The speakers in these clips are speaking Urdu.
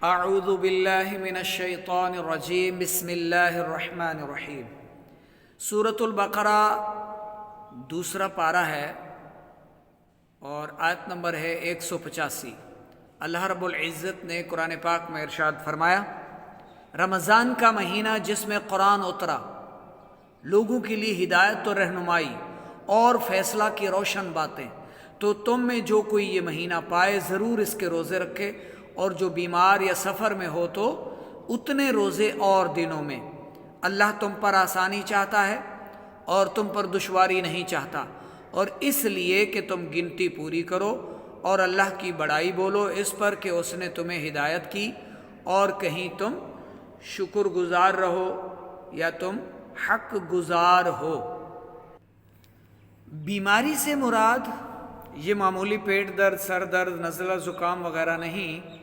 اعوذ باللہ من الشیطان الرجیم بسم اللہ الرحمن الرحیم۔ سورۃ البقرہ دوسرا پارہ ہے اور آیت نمبر ہے 185۔ اللہ رب العزت نے قرآن پاک میں ارشاد فرمایا، رمضان کا مہینہ جس میں قرآن اترا، لوگوں کے لیے ہدایت و رہنمائی اور فیصلہ کی روشن باتیں، تو تم میں جو کوئی یہ مہینہ پائے ضرور اس کے روزے رکھے، اور جو بیمار یا سفر میں ہو تو اتنے روزے اور دنوں میں۔ اللہ تم پر آسانی چاہتا ہے اور تم پر دشواری نہیں چاہتا، اور اس لیے کہ تم گنتی پوری کرو اور اللہ کی بڑائی بولو اس پر کہ اس نے تمہیں ہدایت کی، اور کہیں تم شکر گزار رہو یا تم حق گزار ہو۔ بیماری سے مراد یہ معمولی پیٹ درد، سر درد، نزلہ زکام وغیرہ نہیں۔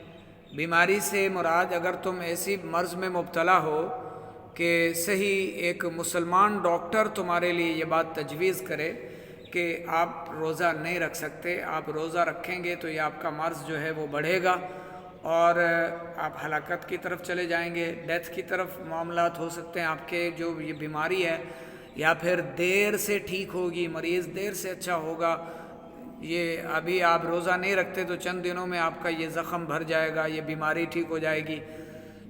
بیماری سے مراد اگر تم ایسی مرض میں مبتلا ہو کہ صحیح ایک مسلمان ڈاکٹر تمہارے لیے یہ بات تجویز کرے کہ آپ روزہ نہیں رکھ سکتے، آپ روزہ رکھیں گے تو یہ آپ کا مرض جو ہے وہ بڑھے گا اور آپ ہلاکت کی طرف چلے جائیں گے، ڈیتھ کی طرف معاملات ہو سکتے ہیں آپ کے، جو یہ بیماری ہے، یا پھر دیر سے ٹھیک ہوگی، مریض دیر سے اچھا ہوگا، یہ ابھی آپ روزہ نہیں رکھتے تو چند دنوں میں آپ کا یہ زخم بھر جائے گا، یہ بیماری ٹھیک ہو جائے گی۔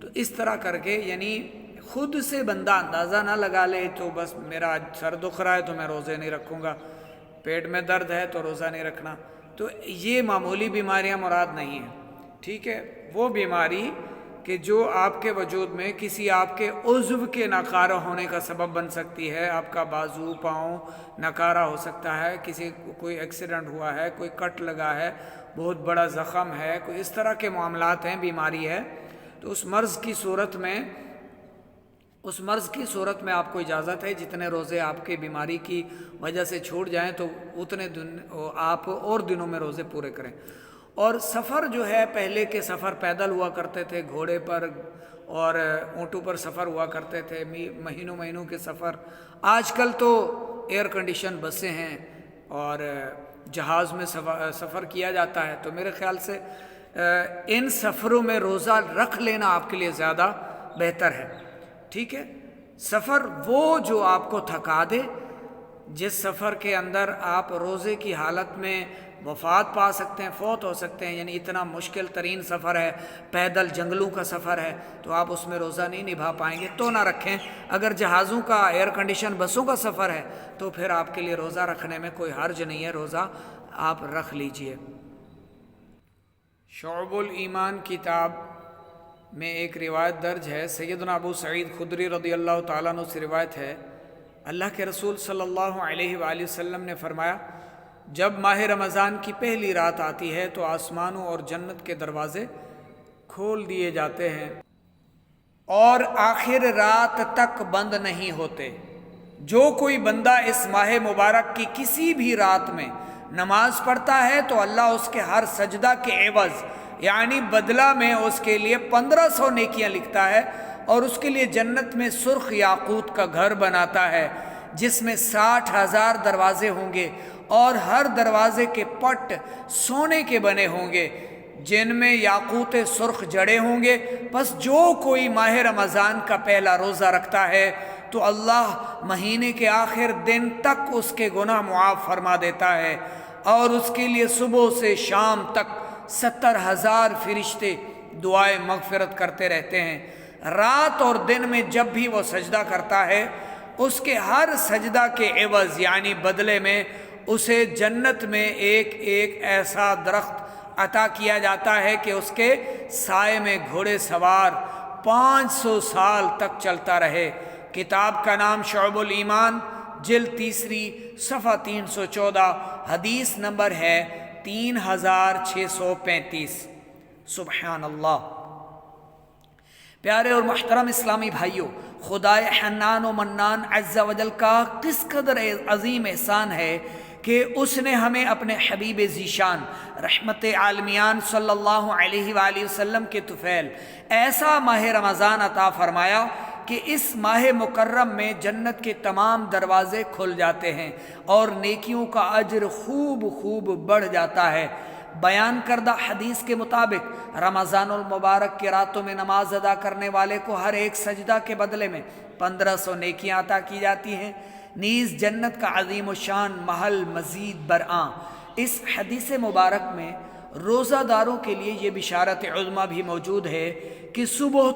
تو اس طرح کر کے یعنی خود سے بندہ اندازہ نہ لگا لے تو بس میرا سر دکھ رہا ہے تو میں روزے نہیں رکھوں گا، پیٹ میں درد ہے تو روزہ نہیں رکھنا، تو یہ معمولی بیماریاں مراد نہیں ہیں، ٹھیک ہے؟ وہ بیماری کہ جو آپ کے وجود میں کسی آپ کے عضو کے ناکارہ ہونے کا سبب بن سکتی ہے، آپ کا بازو پاؤں ناکارہ ہو سکتا ہے، کسی کوئی ایکسیڈنٹ ہوا ہے، کوئی کٹ لگا ہے، بہت بڑا زخم ہے، کوئی اس طرح کے معاملات ہیں، بیماری ہے، تو اس مرض کی صورت میں آپ کو اجازت ہے جتنے روزے آپ کے بیماری کی وجہ سے چھوٹ جائیں تو اتنے دن آپ اور دنوں میں روزے پورے کریں۔ اور سفر جو ہے، پہلے کے سفر پیدل ہوا کرتے تھے، گھوڑے پر اور اونٹوں پر سفر ہوا کرتے تھے، مہینوں کے سفر۔ آج کل تو ایئر کنڈیشن بسیں ہیں اور جہاز میں سفر کیا جاتا ہے، تو میرے خیال سے ان سفروں میں روزہ رکھ لینا آپ کے لیے زیادہ بہتر ہے، ٹھیک ہے؟ سفر وہ جو آپ کو تھکا دے، جس سفر کے اندر آپ روزے کی حالت میں وفات پا سکتے ہیں، فوت ہو سکتے ہیں، یعنی اتنا مشکل ترین سفر ہے، پیدل جنگلوں کا سفر ہے، تو آپ اس میں روزہ نہیں نبھا پائیں گے تو نہ رکھیں۔ اگر جہازوں کا، ایئر کنڈیشن بسوں کا سفر ہے تو پھر آپ کے لیے روزہ رکھنے میں کوئی حرج نہیں ہے، روزہ آپ رکھ لیجئے۔ شعب الایمان کتاب میں ایک روایت درج ہے، سیدنا ابو سعید خدری رضی اللہ تعالیٰ عنہ سے روایت ہے، اللہ کے رسول صلی اللہ علیہ وآلہ وسلم نے فرمایا، جب ماہ رمضان کی پہلی رات آتی ہے تو آسمانوں اور جنت کے دروازے کھول دیے جاتے ہیں اور آخر رات تک بند نہیں ہوتے۔ جو کوئی بندہ اس ماہ مبارک کی کسی بھی رات میں نماز پڑھتا ہے تو اللہ اس کے ہر سجدہ کے عوض یعنی بدلہ میں اس کے لیے 1500 نیکیاں لکھتا ہے، اور اس کے لیے جنت میں سرخ یاقوت کا گھر بناتا ہے جس میں 60,000 دروازے ہوں گے، اور ہر دروازے کے پٹ سونے کے بنے ہوں گے جن میں یاقوت سرخ جڑے ہوں گے۔ پس جو کوئی ماہ رمضان کا پہلا روزہ رکھتا ہے تو اللہ مہینے کے آخر دن تک اس کے گناہ معاف فرما دیتا ہے، اور اس کے لیے صبح سے شام تک 70,000 فرشتے دعائیں مغفرت کرتے رہتے ہیں۔ رات اور دن میں جب بھی وہ سجدہ کرتا ہے، اس کے ہر سجدہ کے عوض یعنی بدلے میں اسے جنت میں ایک ایسا درخت عطا کیا جاتا ہے کہ اس کے سائے میں گھوڑے سوار 500 سال تک چلتا رہے۔ کتاب کا نام شعب الایمان، جلد 3 صفحہ 314، حدیث نمبر ہے 3635۔ سبحان اللہ۔ پیارے اور محترم اسلامی بھائیوں، خدائے حنان و منان عز و جل کا کس قدر عظیم احسان ہے کہ اس نے ہمیں اپنے حبیب ذیشان رحمت عالمیان صلی اللہ علیہ وآلہ وسلم کے طفیل ایسا ماہ رمضان عطا فرمایا کہ اس ماہ مکرم میں جنت کے تمام دروازے کھل جاتے ہیں اور نیکیوں کا اجر خوب بڑھ جاتا ہے۔ بیان کردہ حدیث کے مطابق رمضان المبارک کی راتوں میں نماز ادا کرنے والے کو ہر ایک سجدہ کے بدلے میں 1500 نیکیاں عطا کی جاتی ہیں، نیز جنت کا عظیم الشان محل مزید برآں۔ اس حدیث مبارک میں روزہ داروں کے لیے یہ بشارت عظمیٰ بھی موجود ہے کہ صبح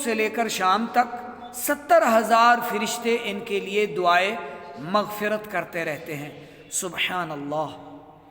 سے لے کر شام تک 70,000 فرشتے ان کے لیے دعائے مغفرت کرتے رہتے ہیں۔ سبحان اللہ۔